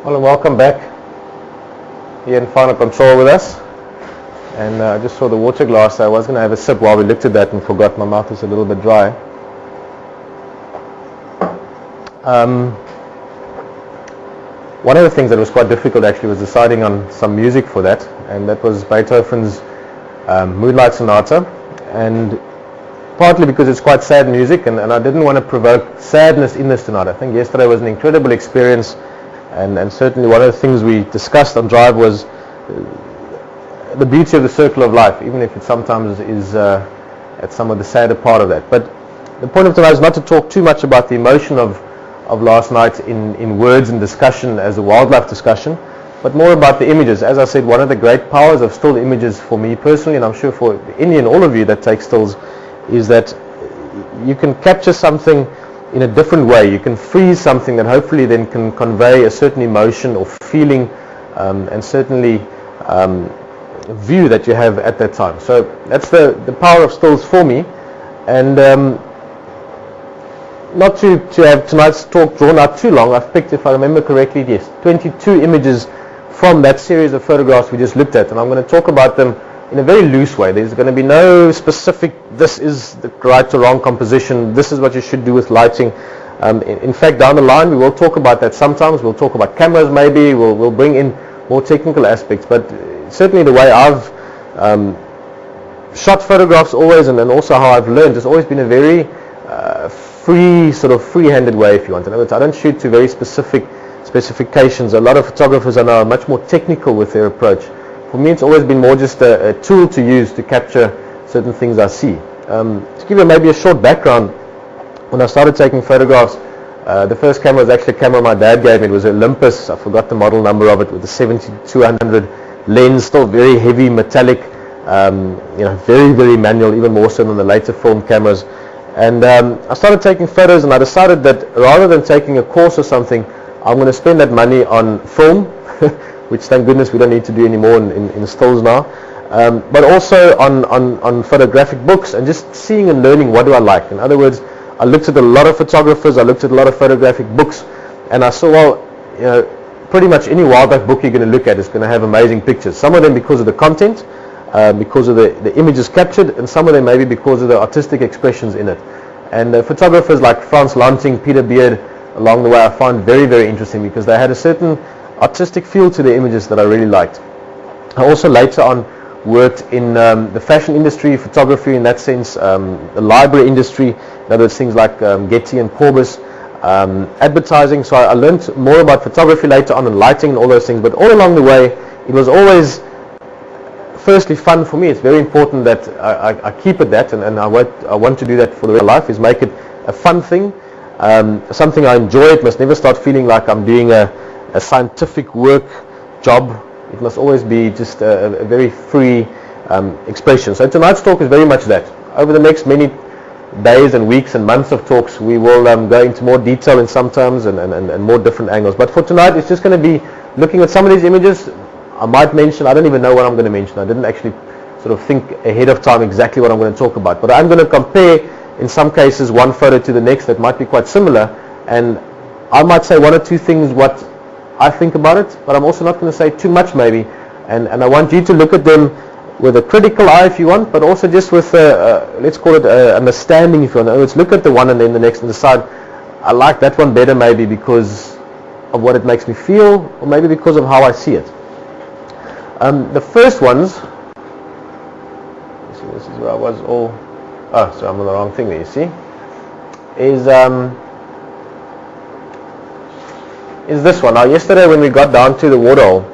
Well, and welcome back here in Final Control with us. And I just saw the water glass. I was going to have a sip while we looked at that and forgot my mouth is a little bit dry. One of the things that was quite difficult actually was deciding on some music for that, and that was Beethoven's Moonlight Sonata, and partly because it's quite sad music, and I didn't want to provoke sadness in this tonight. I think yesterday was an incredible experience, and certainly one of the things we discussed on Drive was the beauty of the circle of life, even if it sometimes is at some of the sadder part of that. But the point of tonight is not to talk too much about the emotion of last night in words and discussion as a wildlife discussion, but more about the images. As I said, one of the great powers of still images for me personally, and I'm sure for any and all of you that take stills, is that you can capture something in a different way. You can freeze something that hopefully then can convey a certain emotion or feeling, and certainly view that you have at that time. So that's the power of stills for me. And not to have tonight's talk drawn out too long, I've picked, if I remember correctly, 22 images from that series of photographs we just looked at, and I'm going to talk about them in a very loose way. There's going to be no specific, this is the right or wrong composition, this is what you should do with lighting. In fact, down the line we will talk about that sometimes. We'll talk about cameras maybe, we'll bring in more technical aspects, but certainly the way I've shot photographs always, and then also how I've learned, has always been a very free-handed way, if you want. In other words, I don't shoot to very specific specifications. A lot of photographers I know are much more technical with their approach. For me, it's always been more just a tool to use to capture certain things I see. To give you maybe a short background, when I started taking photographs, the first camera was actually a camera my dad gave me. It was an Olympus. I forgot the model number of it, with a 70-200 lens, still very heavy, metallic, very, very manual, even more so than the later film cameras. And I started taking photos, and I decided that rather than taking a course or something, I'm going to spend that money on film, which thank goodness we don't need to do anymore in stills now, but also on photographic books, and just seeing and learning what do I like. In other words, I looked at a lot of photographers, I looked at a lot of photographic books, and I saw, well, pretty much any wildlife book you're going to look at is going to have amazing pictures. Some of them because of the content, because of the images captured, and some of them maybe because of the artistic expressions in it. And photographers like Frans Lanting, Peter Beard along the way I found very, very interesting because they had a certain artistic feel to the images that I really liked. I also later on worked in the fashion industry, photography in that sense, the library industry, in other words, things like Getty and Corbis, advertising. So I learned more about photography later on and lighting and all those things. But all along the way, it was always firstly fun for me. It's very important that I keep at that, and I want to do that for the rest of life, is make it a fun thing, something I enjoy. It must never start feeling like I'm doing a scientific work job. It must always be just a very free expression. So tonight's talk is very much that. Over the next many days and weeks and months of talks, we will go into more detail in some terms and more different angles. But for tonight, it's just going to be looking at some of these images. I might mention, I don't even know what I'm going to mention. I didn't actually sort of think ahead of time exactly what I'm going to talk about. But I'm going to compare, in some cases, one photo to the next that might be quite similar. And I might say one or two things what I think about it, but I'm also not going to say too much maybe. And I want you to look at them with a critical eye if you want, but also just with, let's call it understanding if you want. In other words, look at the one and then the next and decide, I like that one better maybe because of what it makes me feel, or maybe because of how I see it. The first ones, this is where I was all, oh, so I'm on the wrong thing there, you see, is this one. Now yesterday when we got down to the waterhole,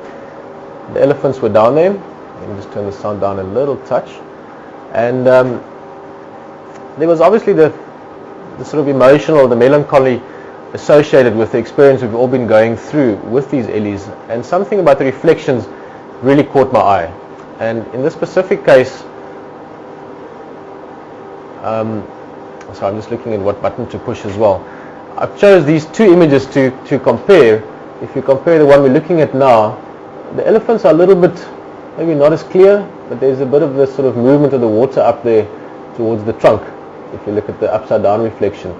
the elephants were down there. Let me just turn the sound down a little touch. And there was obviously the sort of emotional, the melancholy associated with the experience we've all been going through with these ellies, and something about the reflections really caught my eye. And in this specific case, so I'm just looking at what button to push as well. I've chose these two images to compare. If you compare the one we're looking at now, the elephants are a little bit, maybe not as clear, but there's a bit of this sort of movement of the water up there towards the trunk, if you look at the upside down reflection,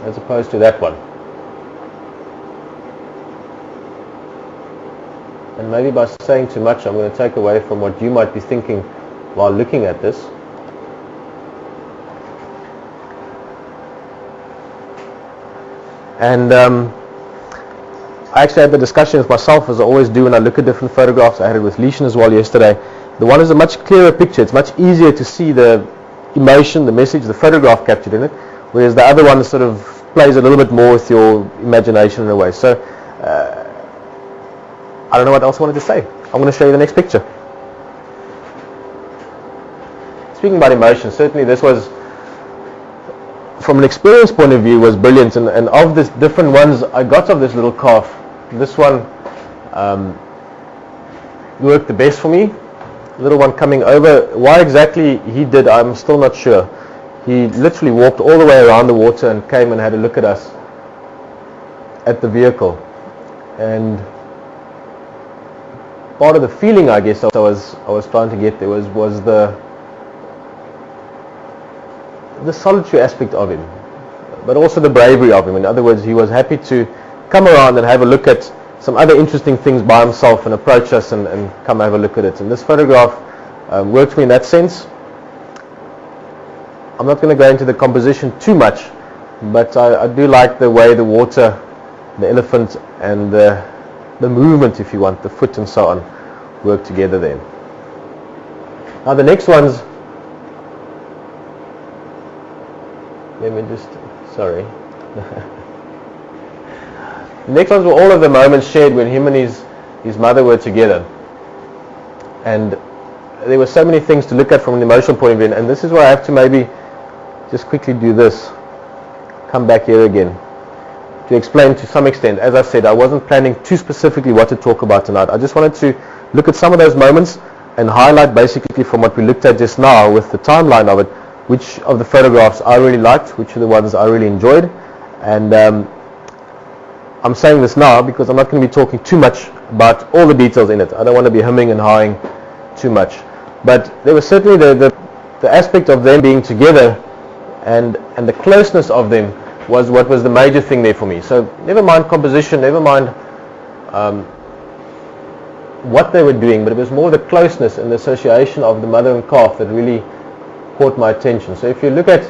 as opposed to that one. And maybe by saying too much, I'm going to take away from what you might be thinking while looking at this. And I actually had the discussion with myself, as I always do when I look at different photographs. I had it with Leishan as well yesterday. The one is a much clearer picture. It's much easier to see the emotion, the message, the photograph captured in it, whereas the other one sort of plays a little bit more with your imagination in a way. So I don't know what else I wanted to say. I'm going to show you the next picture. Speaking about emotion, certainly this was, from an experience point of view, was brilliant. And of the different ones I got of this little calf, this one worked the best for me. The little one coming over. Why exactly he did, I'm still not sure. He literally walked all the way around the water and came and had a look at us at the vehicle. And part of the feeling, I guess, I was trying to get there was the solitary aspect of him, but also the bravery of him. In other words, he was happy to come around and have a look at some other interesting things by himself and approach us and come have a look at it. And this photograph worked for me in that sense. I'm not going to go into the composition too much, but I do like the way the water, the elephant, and the movement, if you want, the foot and so on, work together there. Now the next ones, let me just, sorry. The next ones were all of the moments shared when him and his mother were together. And there were so many things to look at from an emotional point of view, and this is where I have to maybe just quickly do this, come back here again, to explain to some extent. As I said, I wasn't planning too specifically what to talk about tonight. I just wanted to look at some of those moments and highlight basically from what we looked at just now with the timeline of it, which of the photographs I really liked, which are the ones I really enjoyed. And I'm saying this now because I'm not going to be talking too much about all the details in it. I don't want to be humming and hawing too much. But there was certainly the aspect of them being together and the closeness of them was what was the major thing there for me. So never mind composition, never mind what they were doing, but it was more the closeness and the association of the mother and calf that really caught my attention. So if you look at